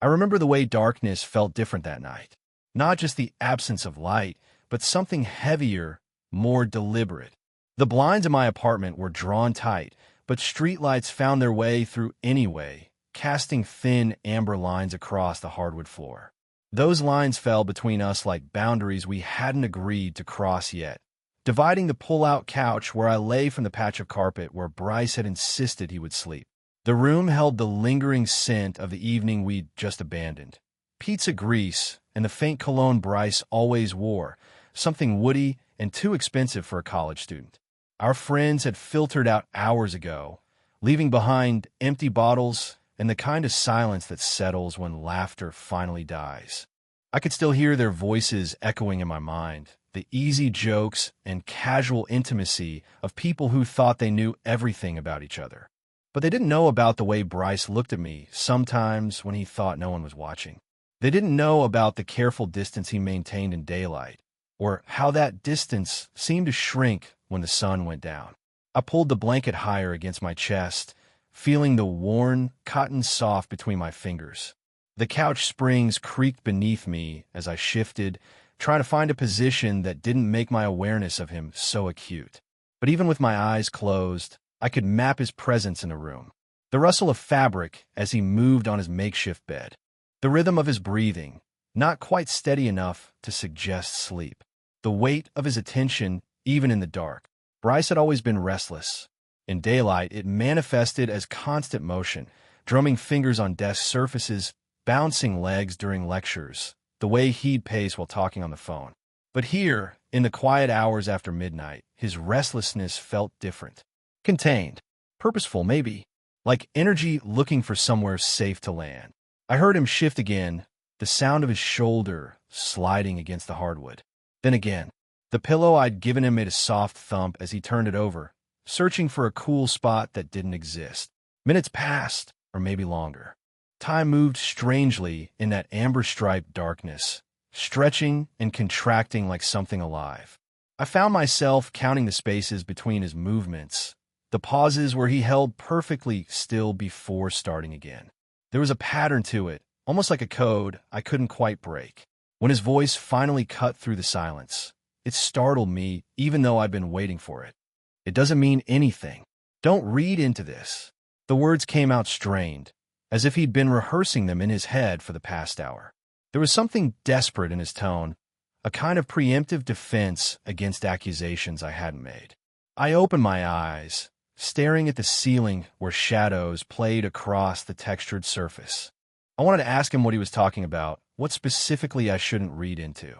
I remember the way darkness felt different that night. Not just the absence of light, but something heavier, more deliberate. The blinds in my apartment were drawn tight, but streetlights found their way through anyway, casting thin amber lines across the hardwood floor. Those lines fell between us like boundaries we hadn't agreed to cross yet, dividing the pull-out couch where I lay from the patch of carpet where Bryce had insisted he would sleep. The room held the lingering scent of the evening we'd just abandoned. Pizza grease and the faint cologne Bryce always wore, something woody and too expensive for a college student. Our friends had filtered out hours ago, leaving behind empty bottles and the kind of silence that settles when laughter finally dies. I could still hear their voices echoing in my mind, the easy jokes and casual intimacy of people who thought they knew everything about each other. But they didn't know about the way Bryce looked at me sometimes when he thought no one was watching. They didn't know about the careful distance he maintained in daylight, or how that distance seemed to shrink when the sun went down. I pulled the blanket higher against my chest, feeling the worn cotton soft between my fingers. The couch springs creaked beneath me as I shifted, trying to find a position that didn't make my awareness of him so acute. But even with my eyes closed, I could map his presence in the room. The rustle of fabric as he moved on his makeshift bed. The rhythm of his breathing, not quite steady enough to suggest sleep. The weight of his attention, even in the dark. Bryce had always been restless. In daylight, it manifested as constant motion, drumming fingers on desk surfaces, bouncing legs during lectures, the way he'd pace while talking on the phone. But here, in the quiet hours after midnight, his restlessness felt different. Contained. Purposeful, maybe. Like energy looking for somewhere safe to land. I heard him shift again, the sound of his shoulder sliding against the hardwood. Then again, the pillow I'd given him made a soft thump as he turned it over, searching for a cool spot that didn't exist. Minutes passed, or maybe longer. Time moved strangely in that amber-striped darkness, stretching and contracting like something alive. I found myself counting the spaces between his movements, the pauses where he held perfectly still before starting again. There was a pattern to it, almost like a code I couldn't quite break. When his voice finally cut through the silence, it startled me even though I'd been waiting for it. It doesn't mean anything. Don't read into this. The words came out strained, as if he'd been rehearsing them in his head for the past hour. There was something desperate in his tone, a kind of preemptive defense against accusations I hadn't made. I opened my eyes, staring at the ceiling where shadows played across the textured surface. I wanted to ask him what he was talking about, what specifically I shouldn't read into.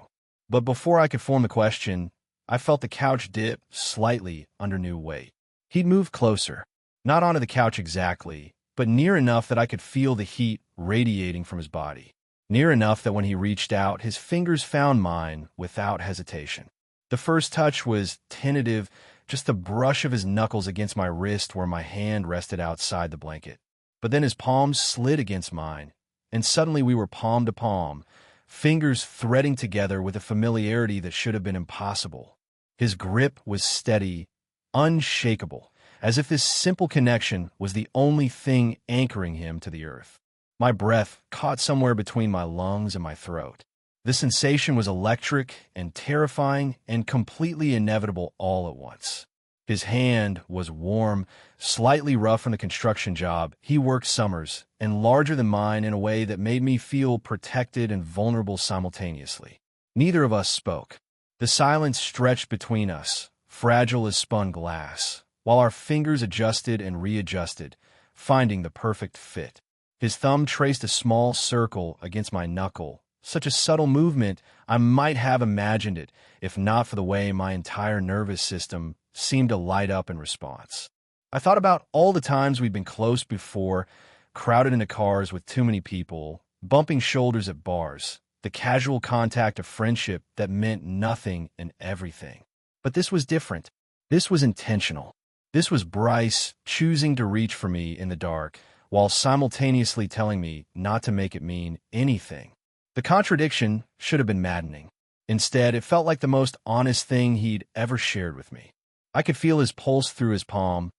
But before I could form the question, I felt the couch dip slightly under new weight. He'd moved closer, not onto the couch exactly, but near enough that I could feel the heat radiating from his body. Near enough that when he reached out, his fingers found mine without hesitation. The first touch was tentative, just the brush of his knuckles against my wrist where my hand rested outside the blanket. But then his palms slid against mine, and suddenly we were palm to palm, fingers threading together with a familiarity that should have been impossible. His grip was steady, unshakable, as if this simple connection was the only thing anchoring him to the earth. My breath caught somewhere between my lungs and my throat. The sensation was electric and terrifying and completely inevitable all at once. His hand was warm, slightly rough from the construction job he worked summers, and larger than mine in a way that made me feel protected and vulnerable simultaneously. Neither of us spoke. The silence stretched between us, fragile as spun glass, while our fingers adjusted and readjusted, finding the perfect fit. His thumb traced a small circle against my knuckle, such a subtle movement I might have imagined it, if not for the way my entire nervous system seemed to light up in response. I thought about all the times we'd been close before, crowded into cars with too many people, bumping shoulders at bars, the casual contact of friendship that meant nothing and everything. But this was different. This was intentional. This was Bryce choosing to reach for me in the dark, while simultaneously telling me not to make it mean anything. The contradiction should have been maddening. Instead, it felt like the most honest thing he'd ever shared with me. I could feel his pulse through his palm,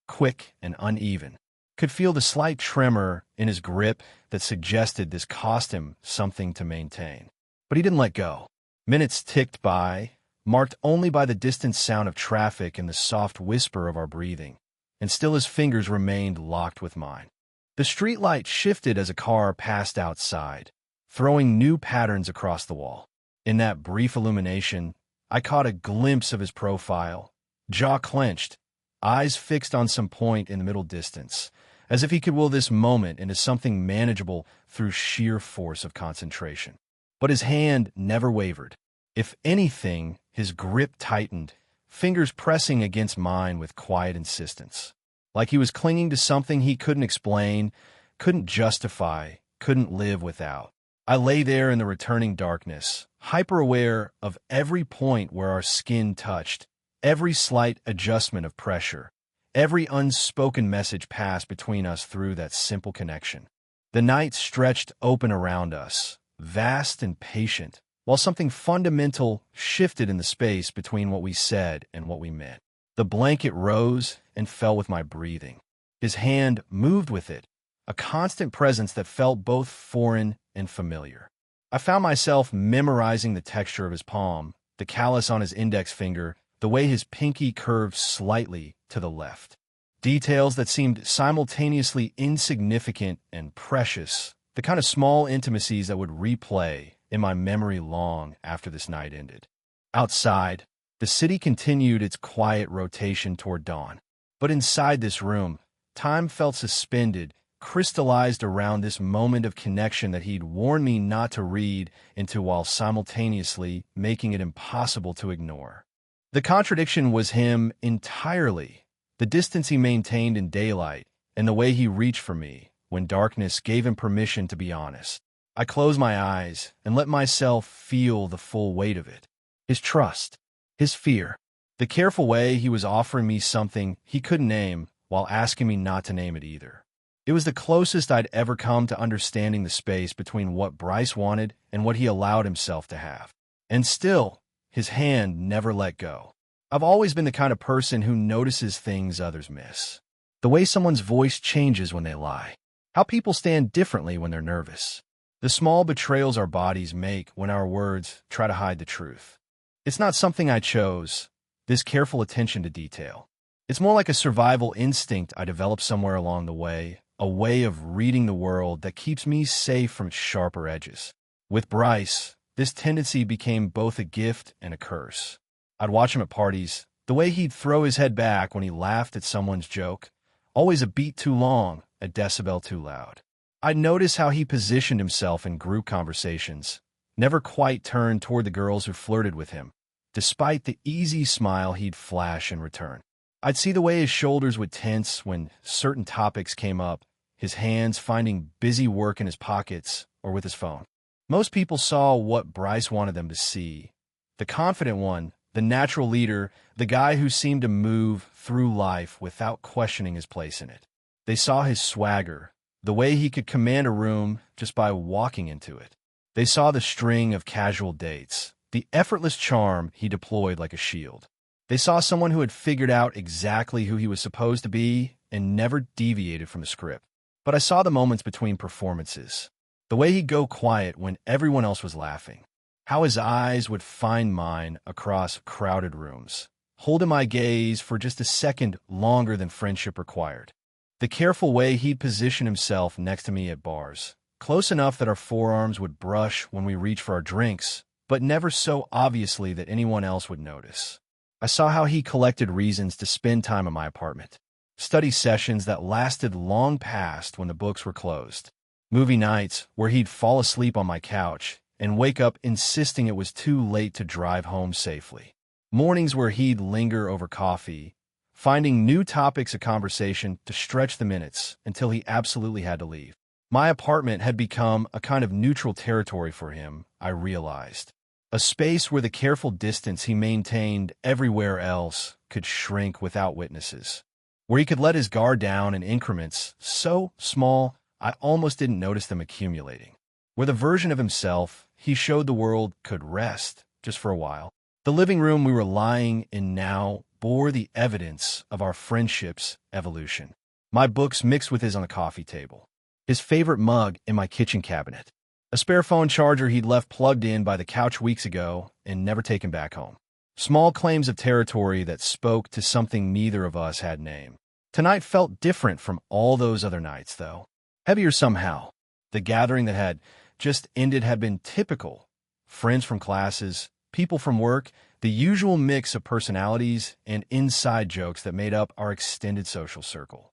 quick and uneven, could feel the slight tremor in his grip that suggested this cost him something to maintain. But he didn't let go. Minutes ticked by, marked only by the distant sound of traffic and the soft whisper of our breathing, and still his fingers remained locked with mine. The streetlight shifted as a car passed outside, throwing new patterns across the wall. In that brief illumination, I caught a glimpse of his profile, jaw clenched, eyes fixed on some point in the middle distance, as if he could will this moment into something manageable through sheer force of concentration. But his hand never wavered. If anything, his grip tightened, fingers pressing against mine with quiet insistence, like he was clinging to something he couldn't explain, couldn't justify, couldn't live without. I lay there in the returning darkness, hyper-aware of every point where our skin touched, every slight adjustment of pressure, every unspoken message passed between us through that simple connection. The night stretched open around us, vast and patient, while something fundamental shifted in the space between what we said and what we meant. The blanket rose and fell with my breathing. His hand moved with it, a constant presence that felt both foreign and familiar. I found myself memorizing the texture of his palm, the callus on his index finger, the way his pinky curved slightly to the left. Details that seemed simultaneously insignificant and precious, the kind of small intimacies that would replay in my memory long after this night ended. Outside, the city continued its quiet rotation toward dawn. But inside this room, time felt suspended, crystallized around this moment of connection that he'd warned me not to read into while simultaneously making it impossible to ignore. The contradiction was him entirely, the distance he maintained in daylight, and the way he reached for me when darkness gave him permission to be honest. I closed my eyes and let myself feel the full weight of it. His trust, his fear, the careful way he was offering me something he couldn't name while asking me not to name it either. It was the closest I'd ever come to understanding the space between what Bryce wanted and what he allowed himself to have. And still, his hand never let go. I've always been the kind of person who notices things others miss. The way someone's voice changes when they lie. How people stand differently when they're nervous. The small betrayals our bodies make when our words try to hide the truth. It's not something I chose, this careful attention to detail. It's more like a survival instinct I developed somewhere along the way, a way of reading the world that keeps me safe from its sharper edges. With Bryce, this tendency became both a gift and a curse. I'd watch him at parties, the way he'd throw his head back when he laughed at someone's joke, always a beat too long, a decibel too loud. I'd notice how he positioned himself in group conversations, never quite turned toward the girls who flirted with him, despite the easy smile he'd flash in return. I'd see the way his shoulders would tense when certain topics came up, his hands finding busy work in his pockets or with his phone. Most people saw what Bryce wanted them to see. The confident one, the natural leader, the guy who seemed to move through life without questioning his place in it. They saw his swagger, the way he could command a room just by walking into it. They saw the string of casual dates, the effortless charm he deployed like a shield. They saw someone who had figured out exactly who he was supposed to be and never deviated from the script. But I saw the moments between performances, the way he'd go quiet when everyone else was laughing, how his eyes would find mine across crowded rooms, holding my gaze for just a second longer than friendship required. The careful way he'd position himself next to me at bars, close enough that our forearms would brush when we reached for our drinks, but never so obviously that anyone else would notice. I saw how he collected reasons to spend time in my apartment, study sessions that lasted long past when the books were closed, movie nights where he'd fall asleep on my couch and wake up insisting it was too late to drive home safely, mornings where he'd linger over coffee, finding new topics of conversation to stretch the minutes until he absolutely had to leave. My apartment had become a kind of neutral territory for him, I realized. A space where the careful distance he maintained everywhere else could shrink without witnesses. Where he could let his guard down in increments so small I almost didn't notice them accumulating. Where the version of himself he showed the world could rest just for a while. The living room we were lying in now bore the evidence of our friendship's evolution. My books mixed with his on the coffee table. His favorite mug in my kitchen cabinet. A spare phone charger he'd left plugged in by the couch weeks ago and never taken back home. Small claims of territory that spoke to something neither of us had named. Tonight felt different from all those other nights, though. Heavier somehow. The gathering that had just ended had been typical. Friends from classes, people from work, the usual mix of personalities and inside jokes that made up our extended social circle.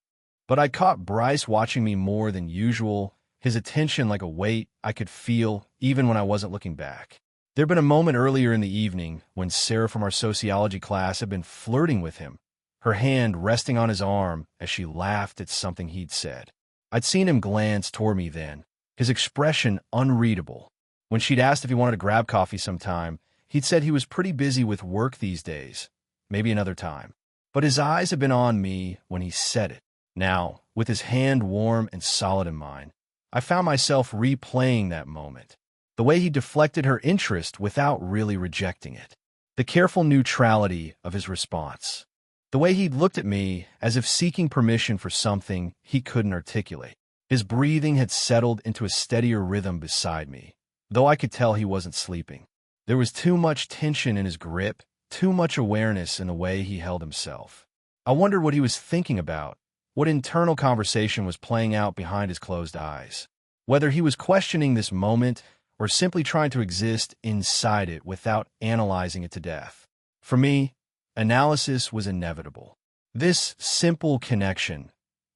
But I caught Bryce watching me more than usual, his attention like a weight I could feel even when I wasn't looking back. There'd been a moment earlier in the evening when Sarah from our sociology class had been flirting with him, her hand resting on his arm as she laughed at something he'd said. I'd seen him glance toward me then, his expression unreadable. When she'd asked if he wanted to grab coffee sometime, he'd said he was pretty busy with work these days, maybe another time. But his eyes had been on me when he said it. Now, with his hand warm and solid in mine, I found myself replaying that moment. The way he deflected her interest without really rejecting it. The careful neutrality of his response. The way he'd looked at me as if seeking permission for something he couldn't articulate. His breathing had settled into a steadier rhythm beside me, though I could tell he wasn't sleeping. There was too much tension in his grip, too much awareness in the way he held himself. I wondered what he was thinking about, what internal conversation was playing out behind his closed eyes. Whether he was questioning this moment or simply trying to exist inside it without analyzing it to death. For me, analysis was inevitable. This simple connection,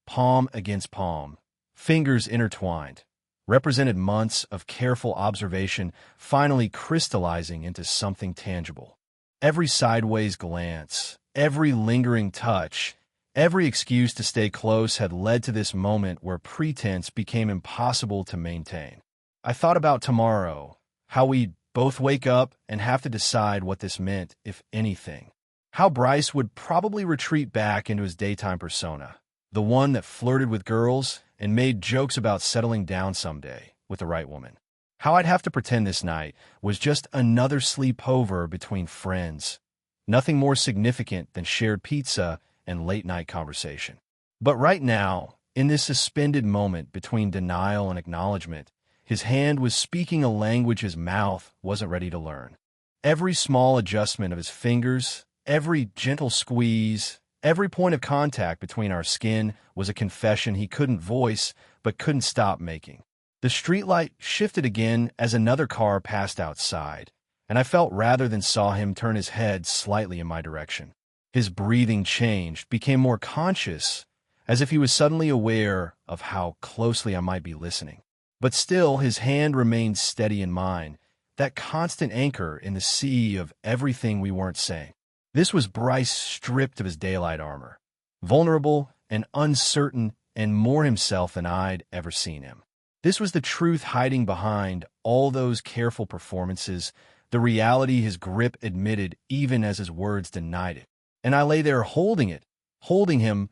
palm against palm, fingers intertwined, represented months of careful observation finally crystallizing into something tangible. Every sideways glance, every lingering touch, every excuse to stay close had led to this moment where pretense became impossible to maintain. I thought about tomorrow, how we'd both wake up and have to decide what this meant, if anything. How Bryce would probably retreat back into his daytime persona, the one that flirted with girls and made jokes about settling down someday with the right woman. How I'd have to pretend this night was just another sleepover between friends, nothing more significant than shared pizza and late-night conversation. But right now, in this suspended moment between denial and acknowledgement, his hand was speaking a language his mouth wasn't ready to learn. Every small adjustment of his fingers, every gentle squeeze, every point of contact between our skin was a confession he couldn't voice but couldn't stop making. The streetlight shifted again as another car passed outside, and I felt rather than saw him turn his head slightly in my direction. His breathing changed, became more conscious, as if he was suddenly aware of how closely I might be listening. But still, his hand remained steady in mine, that constant anchor in the sea of everything we weren't saying. This was Bryce stripped of his daylight armor, vulnerable and uncertain and more himself than I'd ever seen him. This was the truth hiding behind all those careful performances, the reality his grip admitted even as his words denied it. And I lay there holding it, holding him,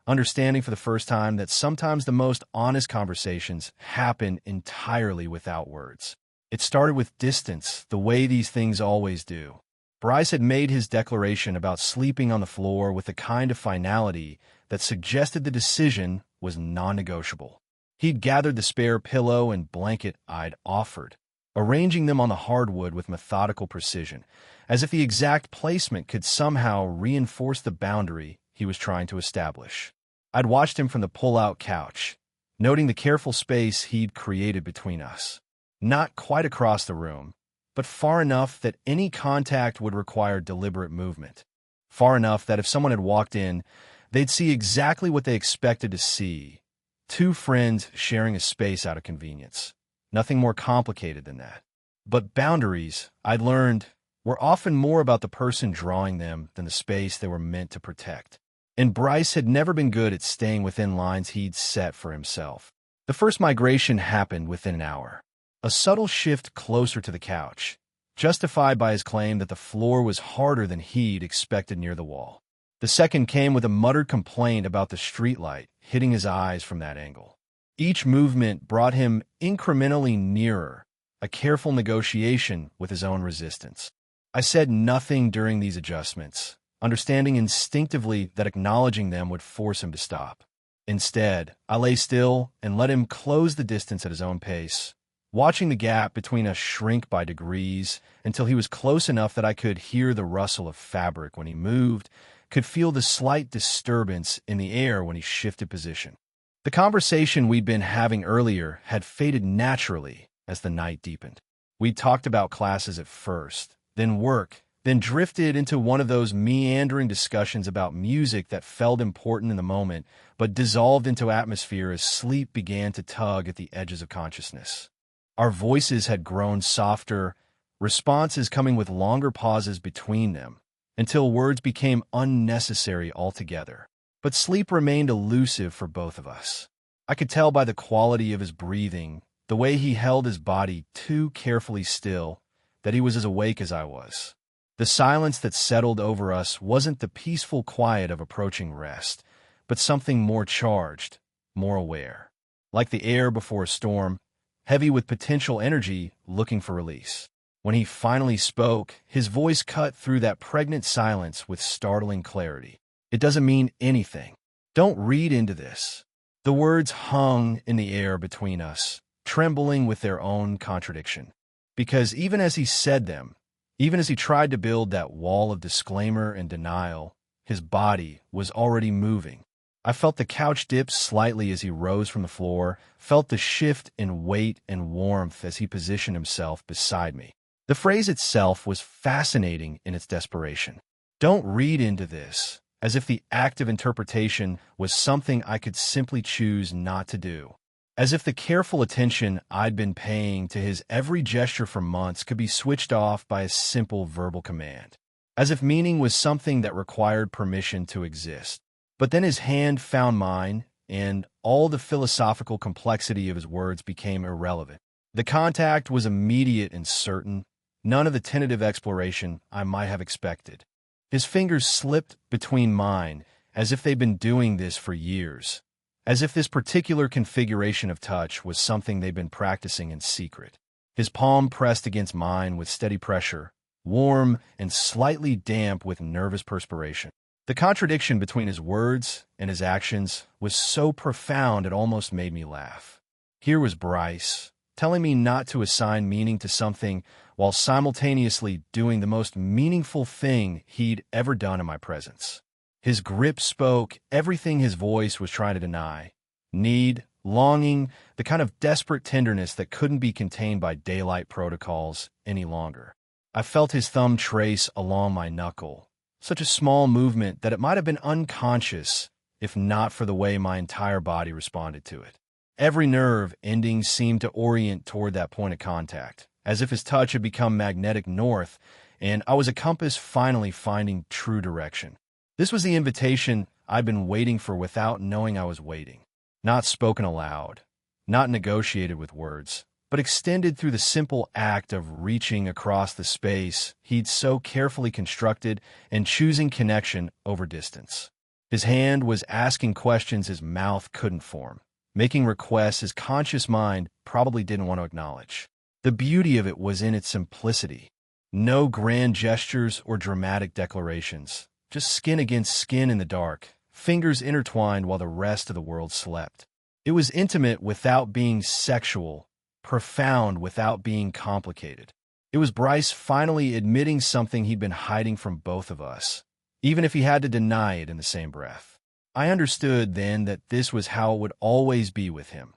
understanding for the first time that sometimes the most honest conversations happen entirely without words. It started with distance, the way these things always do. Bryce had made his declaration about sleeping on the floor with the kind of finality that suggested the decision was non-negotiable. He'd gathered the spare pillow and blanket I'd offered, arranging them on the hardwood with methodical precision, as if the exact placement could somehow reinforce the boundary he was trying to establish. I'd watched him from the pull-out couch, noting the careful space he'd created between us. Not quite across the room, but far enough that any contact would require deliberate movement. Far enough that if someone had walked in, they'd see exactly what they expected to see. Two friends sharing a space out of convenience. Nothing more complicated than that. But boundaries, I'd learned, were often more about the person drawing them than the space they were meant to protect. And Bryce had never been good at staying within lines he'd set for himself. The first migration happened within an hour. A subtle shift closer to the couch, justified by his claim that the floor was harder than he'd expected near the wall. The second came with a muttered complaint about the streetlight hitting his eyes from that angle. Each movement brought him incrementally nearer, a careful negotiation with his own resistance. I said nothing during these adjustments, understanding instinctively that acknowledging them would force him to stop. Instead, I lay still and let him close the distance at his own pace, watching the gap between us shrink by degrees until he was close enough that I could hear the rustle of fabric when he moved, could feel the slight disturbance in the air when he shifted position. The conversation we'd been having earlier had faded naturally as the night deepened. We'd talked about classes at first, then work, then drifted into one of those meandering discussions about music that felt important in the moment, but dissolved into atmosphere as sleep began to tug at the edges of consciousness. Our voices had grown softer, responses coming with longer pauses between them, until words became unnecessary altogether. But sleep remained elusive for both of us. I could tell by the quality of his breathing, the way he held his body too carefully still, that he was as awake as I was. The silence that settled over us wasn't the peaceful quiet of approaching rest, but something more charged, more aware. Like the air before a storm, heavy with potential energy looking for release. When he finally spoke, his voice cut through that pregnant silence with startling clarity. "It doesn't mean anything. Don't read into this." The words hung in the air between us, trembling with their own contradiction. Because even as he said them, even as he tried to build that wall of disclaimer and denial, his body was already moving. I felt the couch dip slightly as he rose from the floor, felt the shift in weight and warmth as he positioned himself beside me. The phrase itself was fascinating in its desperation. Don't read into this, as if the act of interpretation was something I could simply choose not to do. As if the careful attention I'd been paying to his every gesture for months could be switched off by a simple verbal command. As if meaning was something that required permission to exist. But then his hand found mine, and all the philosophical complexity of his words became irrelevant. The contact was immediate and certain, none of the tentative exploration I might have expected. His fingers slipped between mine, as if they'd been doing this for years, as if this particular configuration of touch was something they'd been practicing in secret. His palm pressed against mine with steady pressure, warm and slightly damp with nervous perspiration. The contradiction between his words and his actions was so profound it almost made me laugh. Here was Bryce, telling me not to assign meaning to something while simultaneously doing the most meaningful thing he'd ever done in my presence. His grip spoke everything his voice was trying to deny. Need, longing, the kind of desperate tenderness that couldn't be contained by daylight protocols any longer. I felt his thumb trace along my knuckle, such a small movement that it might have been unconscious if not for the way my entire body responded to it. Every nerve ending seemed to orient toward that point of contact, as if his touch had become magnetic north, and I was a compass finally finding true direction. This was the invitation I'd been waiting for without knowing I was waiting. Not spoken aloud, not negotiated with words, but extended through the simple act of reaching across the space he'd so carefully constructed and choosing connection over distance. His hand was asking questions his mouth couldn't form, making requests his conscious mind probably didn't want to acknowledge. The beauty of it was in its simplicity. No grand gestures or dramatic declarations, just skin against skin in the dark, fingers intertwined while the rest of the world slept. It was intimate without being sexual, profound without being complicated. It was Bryce finally admitting something he'd been hiding from both of us, even if he had to deny it in the same breath. I understood then that this was how it would always be with him.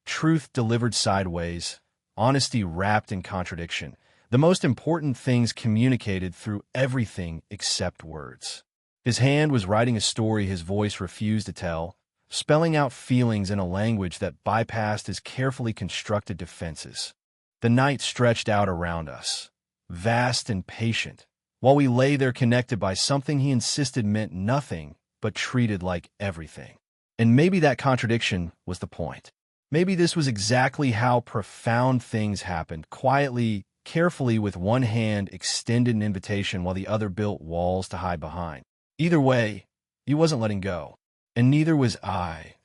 Truth delivered sideways, honesty wrapped in contradiction, the most important things communicated through everything except words. His hand was writing a story his voice refused to tell, spelling out feelings in a language that bypassed his carefully constructed defenses. The night stretched out around us, vast and patient, while we lay there connected by something he insisted meant nothing but treated like everything. And maybe that contradiction was the point. Maybe this was exactly how profound things happened, quietly, carefully, with one hand extended an invitation while the other built walls to hide behind. Either way, he wasn't letting go. And neither was I.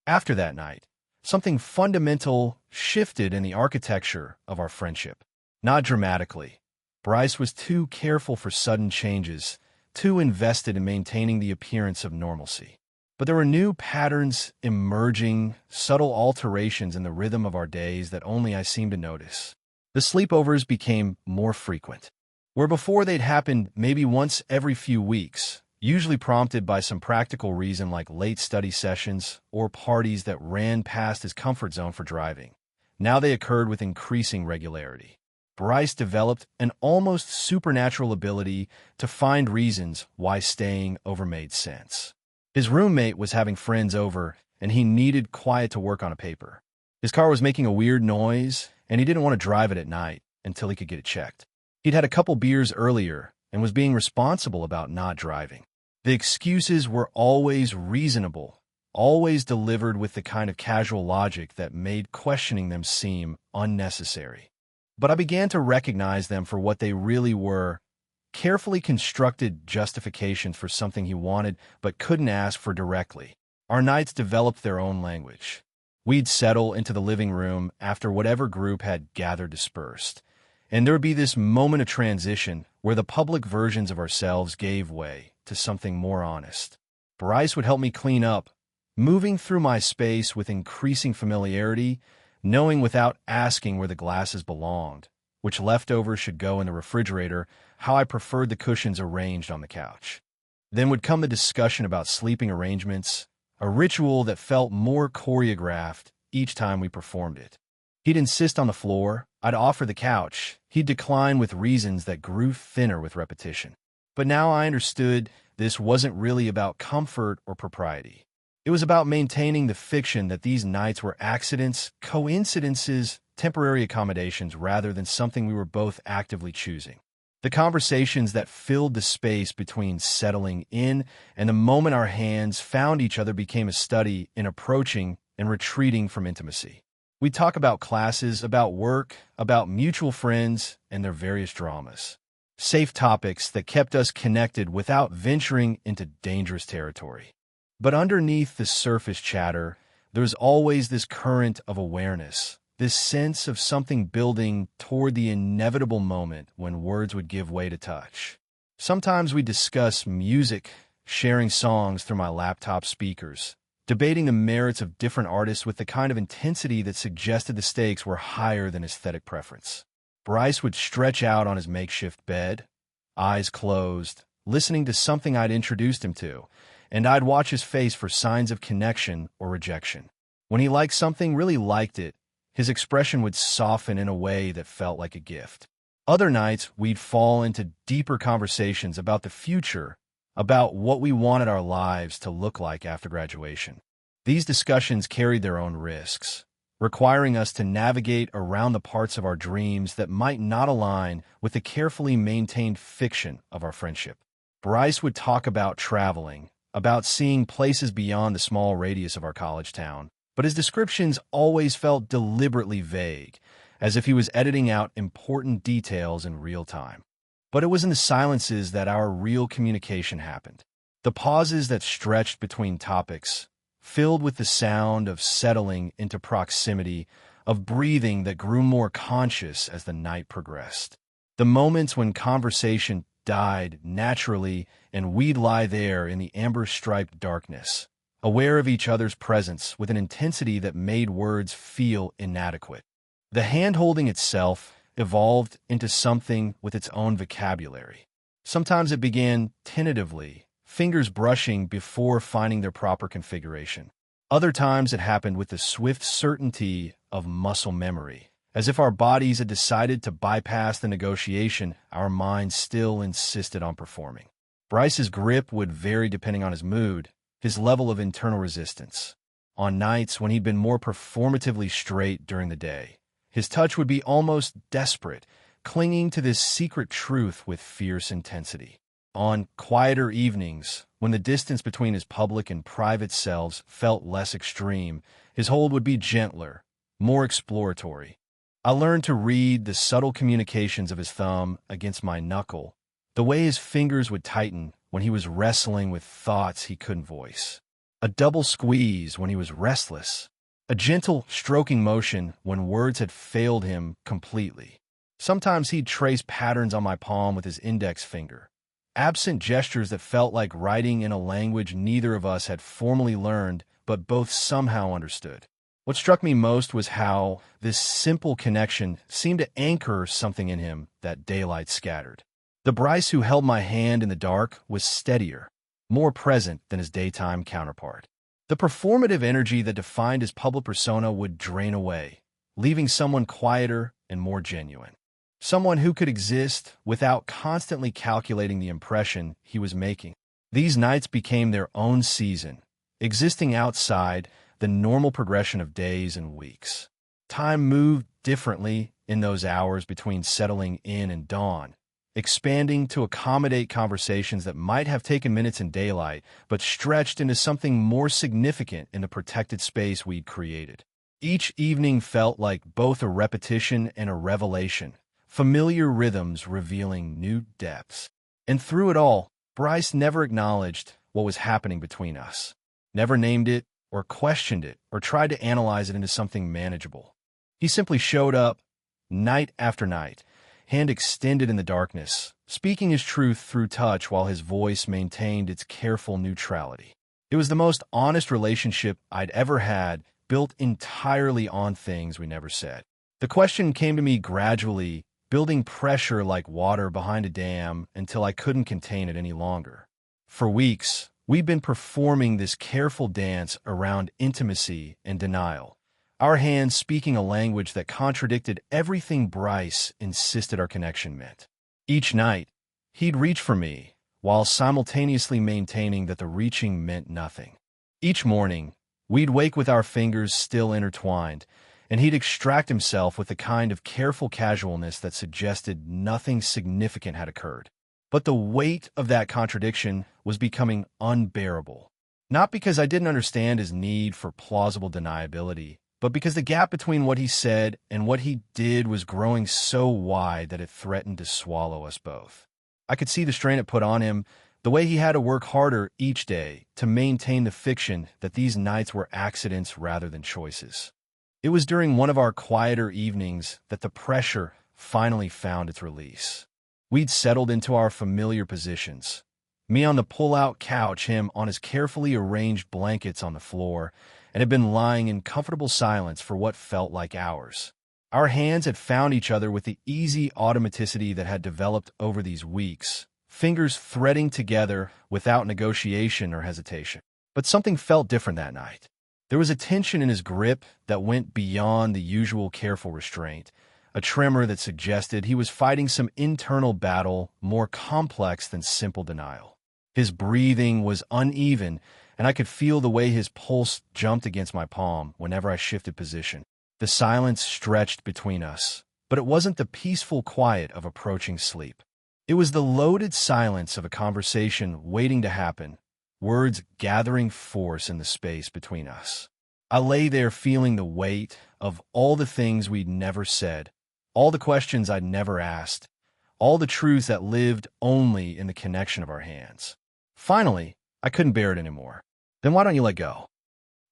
After that night, something fundamental shifted in the architecture of our friendship. Not dramatically. Bryce was too careful for sudden changes, too invested in maintaining the appearance of normalcy. But there were new patterns emerging, subtle alterations in the rhythm of our days that only I seemed to notice. The sleepovers became more frequent. Where before they'd happened maybe once every few weeks, usually prompted by some practical reason like late study sessions or parties that ran past his comfort zone for driving. Now they occurred with increasing regularity. Bryce developed an almost supernatural ability to find reasons why staying over made sense. His roommate was having friends over, and he needed quiet to work on a paper. His car was making a weird noise, and he didn't want to drive it at night until he could get it checked. He'd had a couple beers earlier and was being responsible about not driving. The excuses were always reasonable, always delivered with the kind of casual logic that made questioning them seem unnecessary. But I began to recognize them for what they really were: carefully constructed justifications for something he wanted but couldn't ask for directly. Our nights developed their own language. We'd settle into the living room after whatever group had gathered dispersed, and there would be this moment of transition where the public versions of ourselves gave way to something more honest. Bryce would help me clean up, moving through my space with increasing familiarity, knowing without asking where the glasses belonged, which leftovers should go in the refrigerator, how I preferred the cushions arranged on the couch. Then would come the discussion about sleeping arrangements, a ritual that felt more choreographed each time we performed it. He'd insist on the floor, I'd offer the couch. He'd decline with reasons that grew thinner with repetition. But now I understood this wasn't really about comfort or propriety. It was about maintaining the fiction that these nights were accidents, coincidences, temporary accommodations rather than something we were both actively choosing. The conversations that filled the space between settling in and the moment our hands found each other became a study in approaching and retreating from intimacy. We'd talk about classes, about work, about mutual friends, and their various dramas. Safe topics that kept us connected without venturing into dangerous territory. But underneath the surface chatter, there's always this current of awareness, this sense of something building toward the inevitable moment when words would give way to touch. Sometimes we discuss music, sharing songs through my laptop speakers, debating the merits of different artists with the kind of intensity that suggested the stakes were higher than aesthetic preference. Bryce would stretch out on his makeshift bed, eyes closed, listening to something I'd introduced him to, and I'd watch his face for signs of connection or rejection. When he liked something, really liked it, his expression would soften in a way that felt like a gift. Other nights, we'd fall into deeper conversations about the future, about what we wanted our lives to look like after graduation. These discussions carried their own risks, requiring us to navigate around the parts of our dreams that might not align with the carefully maintained fiction of our friendship. Bryce would talk about traveling, about seeing places beyond the small radius of our college town, but his descriptions always felt deliberately vague, as if he was editing out important details in real time. But it was in the silences that our real communication happened. The pauses that stretched between topics, filled with the sound of settling into proximity, of breathing that grew more conscious as the night progressed. The moments when conversation died naturally and we'd lie there in the amber-striped darkness, aware of each other's presence with an intensity that made words feel inadequate. The hand-holding itself evolved into something with its own vocabulary. Sometimes it began tentatively, fingers brushing before finding their proper configuration. Other times it happened with the swift certainty of muscle memory, as if our bodies had decided to bypass the negotiation our minds still insisted on performing. Bryce's grip would vary depending on his mood, his level of internal resistance. On nights when he'd been more performatively straight during the day, his touch would be almost desperate, clinging to this secret truth with fierce intensity. On quieter evenings, when the distance between his public and private selves felt less extreme, his hold would be gentler, more exploratory. I learned to read the subtle communications of his thumb against my knuckle, the way his fingers would tighten when he was wrestling with thoughts he couldn't voice. A double squeeze when he was restless. A gentle stroking motion when words had failed him completely. Sometimes he'd trace patterns on my palm with his index finger, absent gestures that felt like writing in a language neither of us had formally learned, but both somehow understood. What struck me most was how this simple connection seemed to anchor something in him that daylight scattered. The Bryce who held my hand in the dark was steadier, more present than his daytime counterpart. The performative energy that defined his public persona would drain away, leaving someone quieter and more genuine. Someone who could exist without constantly calculating the impression he was making. These nights became their own season, existing outside the normal progression of days and weeks. Time moved differently in those hours between settling in and dawn, expanding to accommodate conversations that might have taken minutes in daylight, but stretched into something more significant in the protected space we'd created. Each evening felt like both a repetition and a revelation, familiar rhythms revealing new depths. And through it all, Bryce never acknowledged what was happening between us, never named it or questioned it or tried to analyze it into something manageable. He simply showed up, night after night, hand extended in the darkness, speaking his truth through touch while his voice maintained its careful neutrality. It was the most honest relationship I'd ever had, built entirely on things we never said. The question came to me gradually, building pressure like water behind a dam until I couldn't contain it any longer. For weeks, we'd been performing this careful dance around intimacy and denial, our hands speaking a language that contradicted everything Bryce insisted our connection meant. Each night, he'd reach for me, while simultaneously maintaining that the reaching meant nothing. Each morning, we'd wake with our fingers still intertwined, and he'd extract himself with a kind of careful casualness that suggested nothing significant had occurred. But the weight of that contradiction was becoming unbearable. Not because I didn't understand his need for plausible deniability, but because the gap between what he said and what he did was growing so wide that it threatened to swallow us both. I could see the strain it put on him, the way he had to work harder each day to maintain the fiction that these nights were accidents rather than choices. It was during one of our quieter evenings that the pressure finally found its release. We'd settled into our familiar positions, me on the pull-out couch, him on his carefully arranged blankets on the floor, and had been lying in comfortable silence for what felt like hours. Our hands had found each other with the easy automaticity that had developed over these weeks, fingers threading together without negotiation or hesitation. But something felt different that night. There was a tension in his grip that went beyond the usual careful restraint, a tremor that suggested he was fighting some internal battle more complex than simple denial. His breathing was uneven, and I could feel the way his pulse jumped against my palm whenever I shifted position. The silence stretched between us, but it wasn't the peaceful quiet of approaching sleep. It was the loaded silence of a conversation waiting to happen, words gathering force in the space between us. I lay there feeling the weight of all the things we'd never said, all the questions I'd never asked, all the truths that lived only in the connection of our hands. Finally, I couldn't bear it anymore. Then why don't you let go?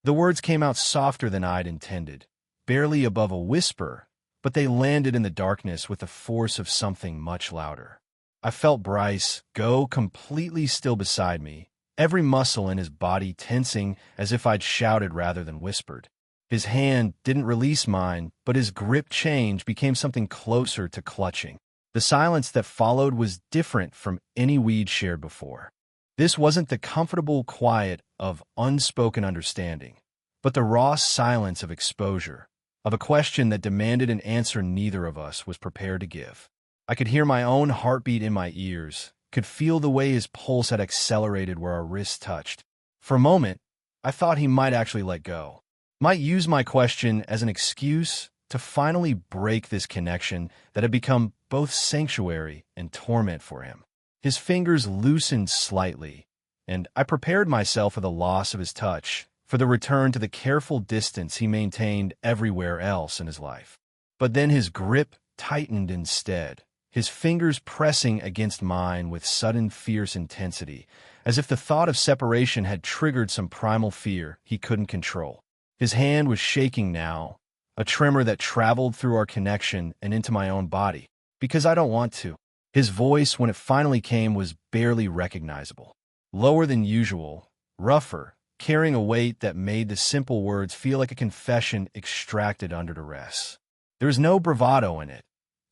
The words came out softer than I'd intended, barely above a whisper, but they landed in the darkness with the force of something much louder. I felt Bryce go completely still beside me, every muscle in his body tensing as if I'd shouted rather than whispered. His hand didn't release mine, but his grip change became something closer to clutching. The silence that followed was different from any we'd shared before. This wasn't the comfortable quiet of unspoken understanding, but the raw silence of exposure, of a question that demanded an answer neither of us was prepared to give. I could hear my own heartbeat in my ears, could feel the way his pulse had accelerated where our wrists touched. For a moment, I thought he might actually let go, might use my question as an excuse to finally break this connection that had become both sanctuary and torment for him. His fingers loosened slightly, and I prepared myself for the loss of his touch, for the return to the careful distance he maintained everywhere else in his life. But then his grip tightened instead, his fingers pressing against mine with sudden fierce intensity, as if the thought of separation had triggered some primal fear he couldn't control. His hand was shaking now, a tremor that traveled through our connection and into my own body. Because I don't want to. His voice, when it finally came, was barely recognizable. Lower than usual, rougher, carrying a weight that made the simple words feel like a confession extracted under duress. There was no bravado in it,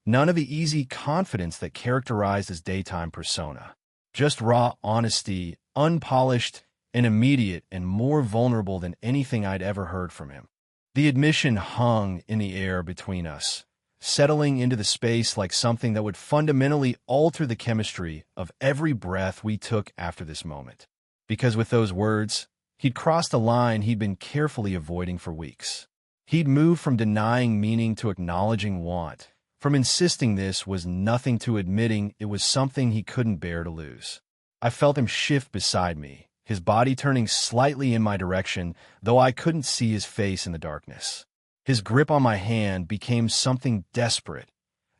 none of the easy confidence that characterized his daytime persona. Just raw honesty, unpolished and immediate, and more vulnerable than anything I'd ever heard from him. The admission hung in the air between us, settling into the space like something that would fundamentally alter the chemistry of every breath we took after this moment. Because with those words, he'd crossed a line he'd been carefully avoiding for weeks. He'd moved from denying meaning to acknowledging want, from insisting this was nothing to admitting it was something he couldn't bear to lose. I felt him shift beside me, his body turning slightly in my direction, though I couldn't see his face in the darkness. His grip on my hand became something desperate,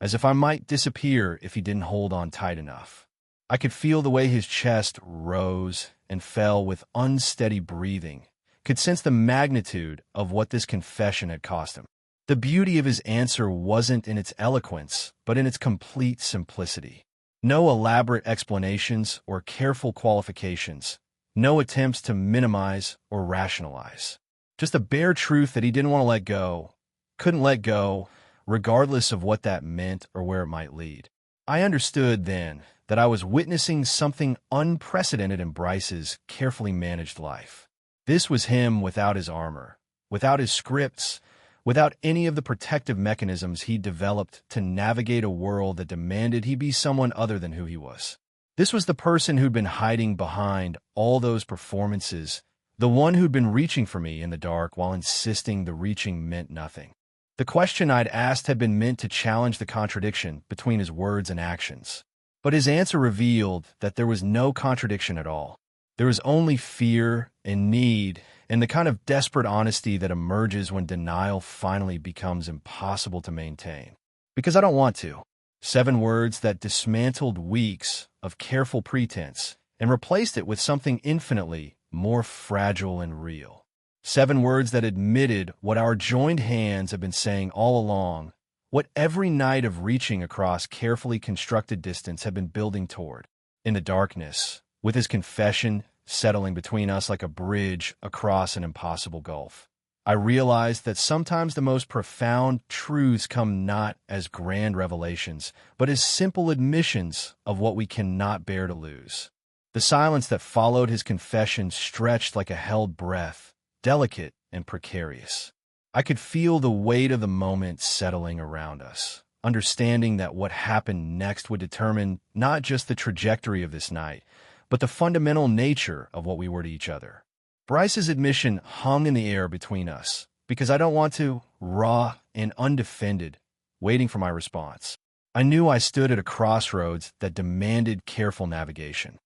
as if I might disappear if he didn't hold on tight enough. I could feel the way his chest rose and fell with unsteady breathing, could sense the magnitude of what this confession had cost him. The beauty of his answer wasn't in its eloquence, but in its complete simplicity. No elaborate explanations or careful qualifications, no attempts to minimize or rationalize. Just a bare truth that he didn't want to let go, couldn't let go, regardless of what that meant or where it might lead. I understood then that I was witnessing something unprecedented in Bryce's carefully managed life. This was him without his armor, without his scripts, without any of the protective mechanisms he'd developed to navigate a world that demanded he be someone other than who he was. This was the person who'd been hiding behind all those performances, the one who'd been reaching for me in the dark while insisting the reaching meant nothing. The question I'd asked had been meant to challenge the contradiction between his words and actions. But his answer revealed that there was no contradiction at all. There was only fear and need, and the kind of desperate honesty that emerges when denial finally becomes impossible to maintain. Because I don't want to. 7 words that dismantled weeks of careful pretense and replaced it with something infinitely more fragile and real. 7 words that admitted what our joined hands have been saying all along, what every night of reaching across carefully constructed distance had been building toward. In the darkness, with his confession settling between us like a bridge across an impossible gulf, I realized that sometimes the most profound truths come not as grand revelations, but as simple admissions of what we cannot bear to lose. The silence that followed his confession stretched like a held breath, delicate and precarious. I could feel the weight of the moment settling around us, understanding that what happened next would determine not just the trajectory of this night, but the fundamental nature of what we were to each other. Bryce's admission hung in the air between us, because I don't want to, raw and undefended, waiting for my response. I knew I stood at a crossroads that demanded careful navigation.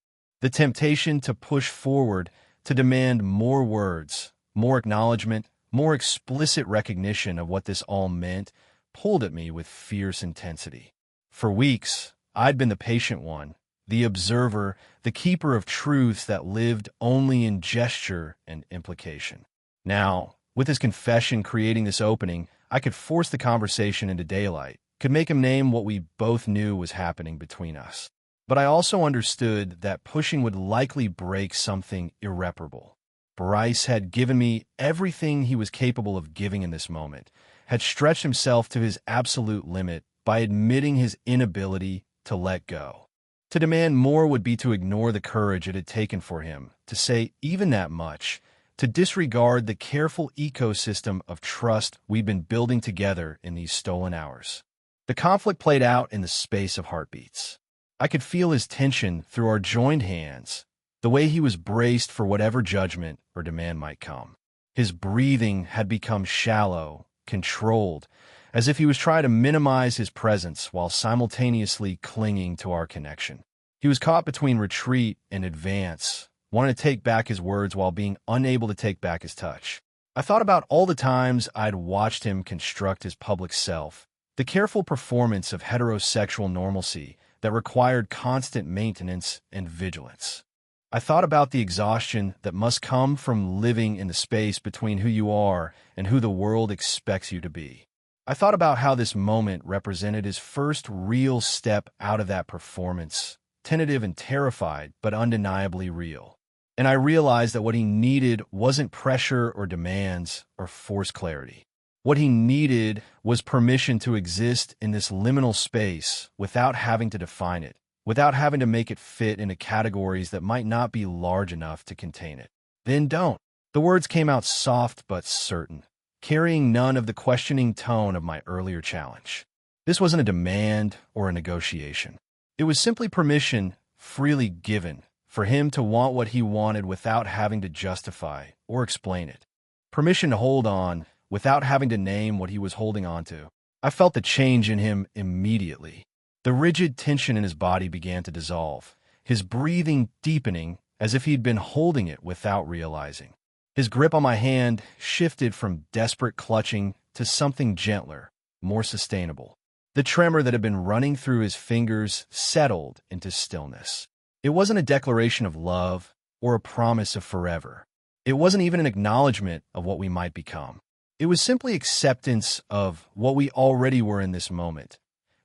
The temptation to push forward, to demand more words, more acknowledgement, more explicit recognition of what this all meant, pulled at me with fierce intensity. For weeks, I'd been the patient one, the observer, the keeper of truths that lived only in gesture and implication. Now, with his confession creating this opening, I could force the conversation into daylight, could make him name what we both knew was happening between us. But I also understood that pushing would likely break something irreparable. Bryce had given me everything he was capable of giving in this moment, had stretched himself to his absolute limit by admitting his inability to let go. To demand more would be to ignore the courage it had taken for him to say even that much, to disregard the careful ecosystem of trust we'd been building together in these stolen hours. The conflict played out in the space of heartbeats. I could feel his tension through our joined hands, the way he was braced for whatever judgment or demand might come. His breathing had become shallow, controlled, as if he was trying to minimize his presence while simultaneously clinging to our connection. He was caught between retreat and advance, wanting to take back his words while being unable to take back his touch. I thought about all the times I'd watched him construct his public self, the careful performance of heterosexual normalcy that required constant maintenance and vigilance. I thought about the exhaustion that must come from living in the space between who you are and who the world expects you to be. I thought about how this moment represented his first real step out of that performance, tentative and terrified, but undeniably real. And I realized that what he needed wasn't pressure or demands or forced clarity. What he needed was permission to exist in this liminal space without having to define it, without having to make it fit into categories that might not be large enough to contain it. Then don't. The words came out soft but certain, carrying none of the questioning tone of my earlier challenge. This wasn't a demand or a negotiation. It was simply permission, freely given, for him to want what he wanted without having to justify or explain it. Permission to hold on without having to name what he was holding on to. I felt the change in him immediately. The rigid tension in his body began to dissolve, his breathing deepening as if he'd been holding it without realizing. His grip on my hand shifted from desperate clutching to something gentler, more sustainable. The tremor that had been running through his fingers settled into stillness. It wasn't a declaration of love or a promise of forever. It wasn't even an acknowledgement of what we might become. It was simply acceptance of what we already were in this moment.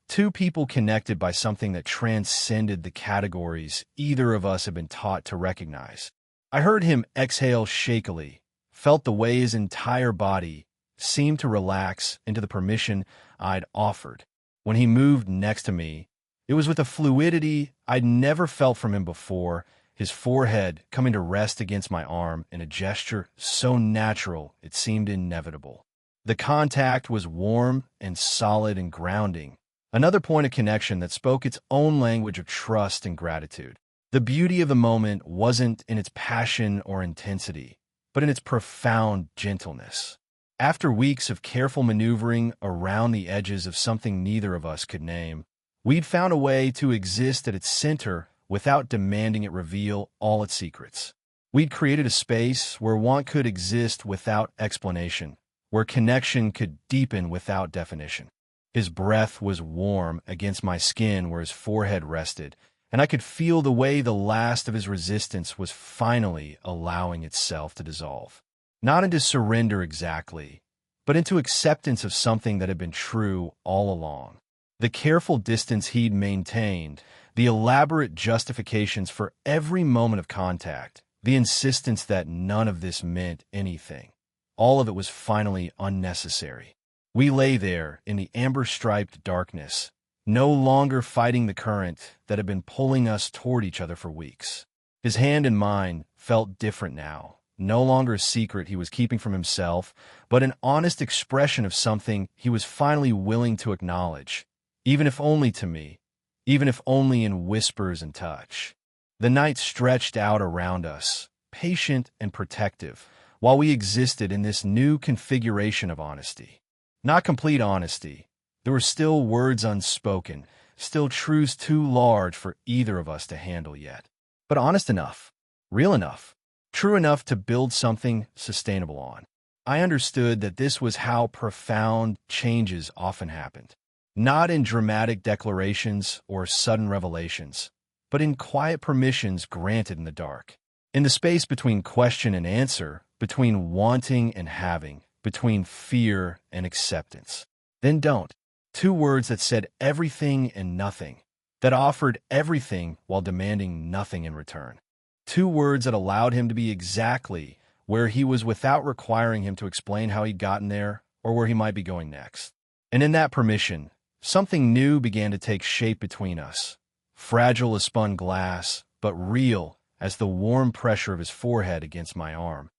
Two people connected by something that transcended the categories either of us had been taught to recognize. I heard him exhale shakily, felt the way his entire body seemed to relax into the permission I'd offered. When he moved next to me, it was with a fluidity I'd never felt from him before, his forehead coming to rest against my arm in a gesture so natural it seemed inevitable. The contact was warm and solid and grounding, another point of connection that spoke its own language of trust and gratitude. The beauty of the moment wasn't in its passion or intensity, but in its profound gentleness. After weeks of careful maneuvering around the edges of something neither of us could name, we'd found a way to exist at its center without demanding it reveal all its secrets. We'd created a space where one could exist without explanation, where connection could deepen without definition. His breath was warm against my skin where his forehead rested, and I could feel the way the last of his resistance was finally allowing itself to dissolve. Not into surrender exactly, but into acceptance of something that had been true all along. The careful distance he'd maintained, the elaborate justifications for every moment of contact, the insistence that none of this meant anything. All of it was finally unnecessary. We lay there in the amber-striped darkness, no longer fighting the current that had been pulling us toward each other for weeks. His hand in mine felt different now, no longer a secret he was keeping from himself, but an honest expression of something he was finally willing to acknowledge, even if only to me, even if only in whispers and touch. The night stretched out around us, patient and protective, while we existed in this new configuration of honesty. Not complete honesty. There were still words unspoken, still truths too large for either of us to handle yet. But honest enough, real enough, true enough to build something sustainable on. I understood that this was how profound changes often happened. Not in dramatic declarations or sudden revelations, but in quiet permissions granted in the dark. In the space between question and answer, between wanting and having, between fear and acceptance. Then don't. Two words that said everything and nothing, that offered everything while demanding nothing in return. Two words that allowed him to be exactly where he was without requiring him to explain how he'd gotten there or where he might be going next. And in that permission, something new began to take shape between us, fragile as spun glass, but real as the warm pressure of his forehead against my arm,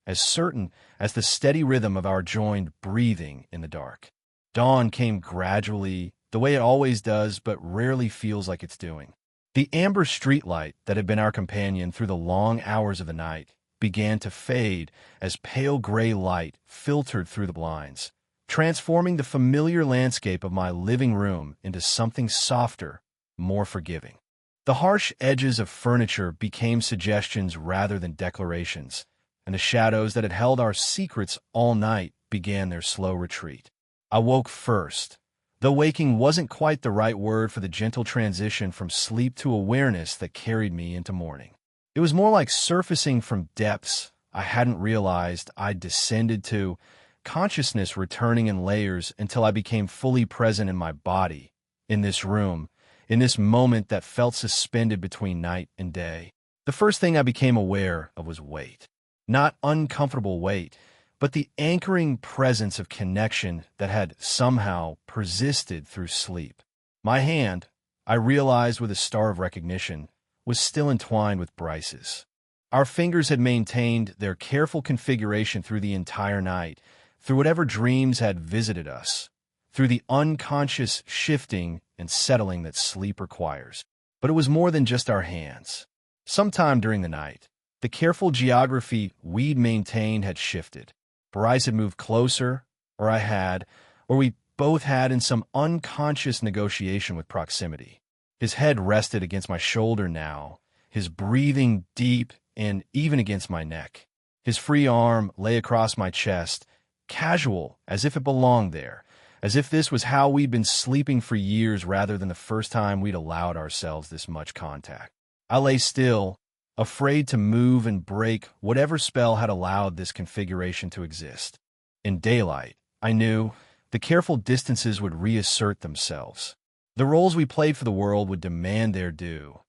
as certain as the steady rhythm of our joined breathing in the dark. Dawn came gradually, the way it always does but rarely feels like it's doing. The amber streetlight that had been our companion through the long hours of the night began to fade as pale gray light filtered through the blinds, transforming the familiar landscape of my living room into something softer, more forgiving. The harsh edges of furniture became suggestions rather than declarations, and the shadows that had held our secrets all night began their slow retreat. I woke first, though waking wasn't quite the right word for the gentle transition from sleep to awareness that carried me into morning. It was more like surfacing from depths I hadn't realized I'd descended to, consciousness returning in layers until I became fully present in my body, in this room, in this moment that felt suspended between night and day. The first thing I became aware of was weight. Not uncomfortable weight, but the anchoring presence of connection that had somehow persisted through sleep. My hand, I realized with a star of recognition, was still entwined with Bryce's. Our fingers had maintained their careful configuration through the entire night, through whatever dreams had visited us, through the unconscious shifting and settling that sleep requires. But it was more than just our hands. Sometime during the night, the careful geography we'd maintained had shifted. Bryce had moved closer, or I had, or we both had in some unconscious negotiation with proximity. His head rested against my shoulder now, his breathing deep and even against my neck. His free arm lay across my chest, casual, as if it belonged there, as if this was how we'd been sleeping for years rather than the first time we'd allowed ourselves this much contact. I lay still, afraid to move and break whatever spell had allowed this configuration to exist. In daylight, I knew the careful distances would reassert themselves. The roles we played for the world would demand their due,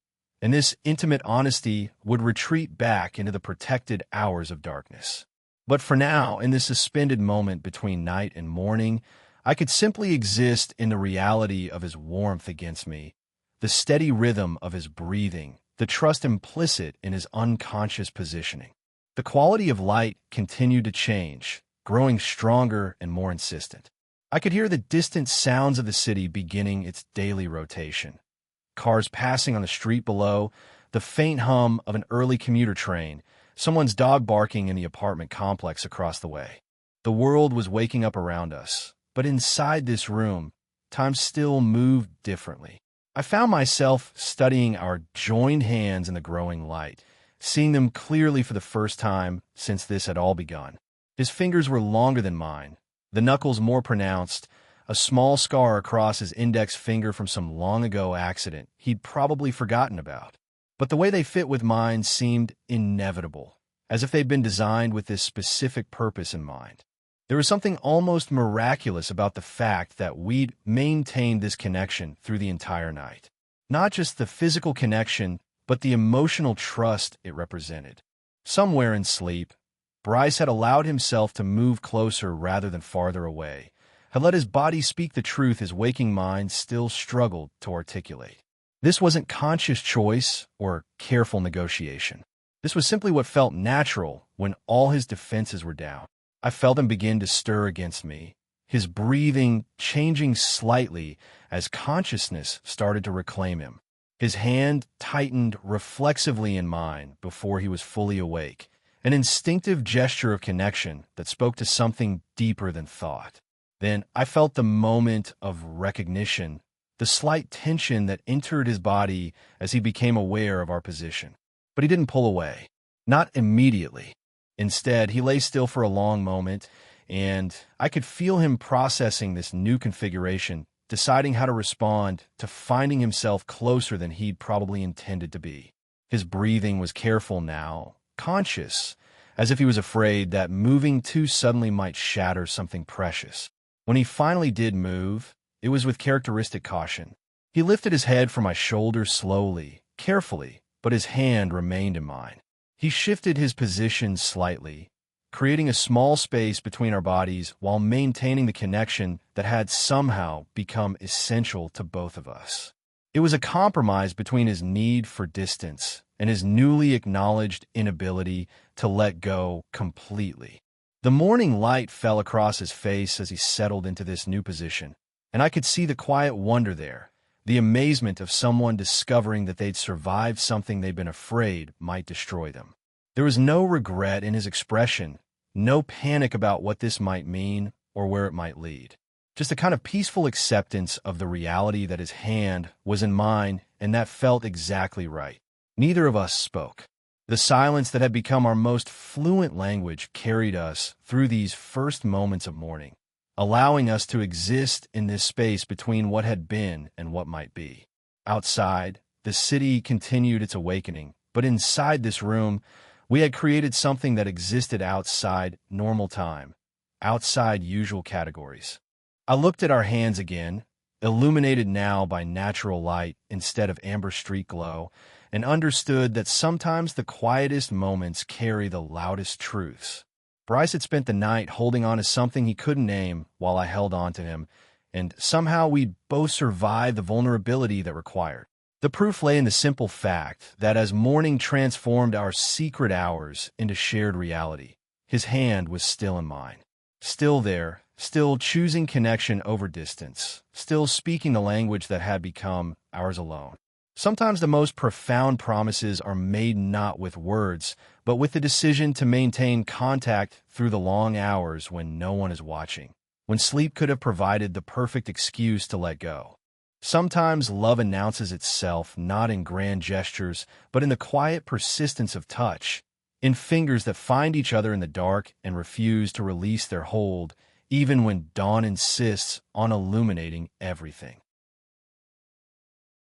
and this intimate honesty would retreat back into the protected hours of darkness. But for now, in this suspended moment between night and morning, I could simply exist in the reality of his warmth against me, the steady rhythm of his breathing, the trust implicit in his unconscious positioning. The quality of light continued to change, growing stronger and more insistent. I could hear the distant sounds of the city beginning its daily rotation. Cars passing on the street below, the faint hum of an early commuter train, someone's dog barking in the apartment complex across the way. The world was waking up around us, but inside this room, time still moved differently. I found myself studying our joined hands in the growing light, seeing them clearly for the first time since this had all begun. His fingers were longer than mine, the knuckles more pronounced, a small scar across his index finger from some long-ago accident he'd probably forgotten about. But the way they fit with mine seemed inevitable, as if they'd been designed with this specific purpose in mind. There was something almost miraculous about the fact that we'd maintained this connection through the entire night. Not just the physical connection, but the emotional trust it represented. Somewhere in sleep, Bryce had allowed himself to move closer rather than farther away, had let his body speak the truth his waking mind still struggled to articulate. This wasn't conscious choice or careful negotiation. This was simply what felt natural when all his defenses were down. I felt him begin to stir against me, his breathing changing slightly as consciousness started to reclaim him. His hand tightened reflexively in mine before he was fully awake, an instinctive gesture of connection that spoke to something deeper than thought. Then I felt the moment of recognition, the slight tension that entered his body as he became aware of our position. But he didn't pull away. Not immediately. Instead, he lay still for a long moment, and I could feel him processing this new configuration, deciding how to respond to finding himself closer than he'd probably intended to be. His breathing was careful now, conscious, as if he was afraid that moving too suddenly might shatter something precious. When he finally did move, it was with characteristic caution. He lifted his head from my shoulder slowly, carefully, but his hand remained in mine. He shifted his position slightly, creating a small space between our bodies while maintaining the connection that had somehow become essential to both of us. It was a compromise between his need for distance and his newly acknowledged inability to let go completely. The morning light fell across his face as he settled into this new position, and I could see the quiet wonder there, the amazement of someone discovering that they'd survived something they'd been afraid might destroy them. There was no regret in his expression, no panic about what this might mean or where it might lead. Just a kind of peaceful acceptance of the reality that his hand was in mine, and that felt exactly right. Neither of us spoke. The silence that had become our most fluent language carried us through these first moments of morning, allowing us to exist in this space between what had been and what might be. Outside, the city continued its awakening, but inside this room, we had created something that existed outside normal time, outside usual categories. I looked at our hands again, illuminated now by natural light instead of amber street glow, and understood that sometimes the quietest moments carry the loudest truths. Bryce had spent the night holding on to something he couldn't name while I held on to him, and somehow we'd both survived the vulnerability that required. The proof lay in the simple fact that as morning transformed our secret hours into shared reality, his hand was still in mine. Still there, still choosing connection over distance, still speaking the language that had become ours alone. Sometimes the most profound promises are made not with words, but with the decision to maintain contact through the long hours when no one is watching, when sleep could have provided the perfect excuse to let go. Sometimes love announces itself not in grand gestures, but in the quiet persistence of touch, in fingers that find each other in the dark and refuse to release their hold, even when dawn insists on illuminating everything.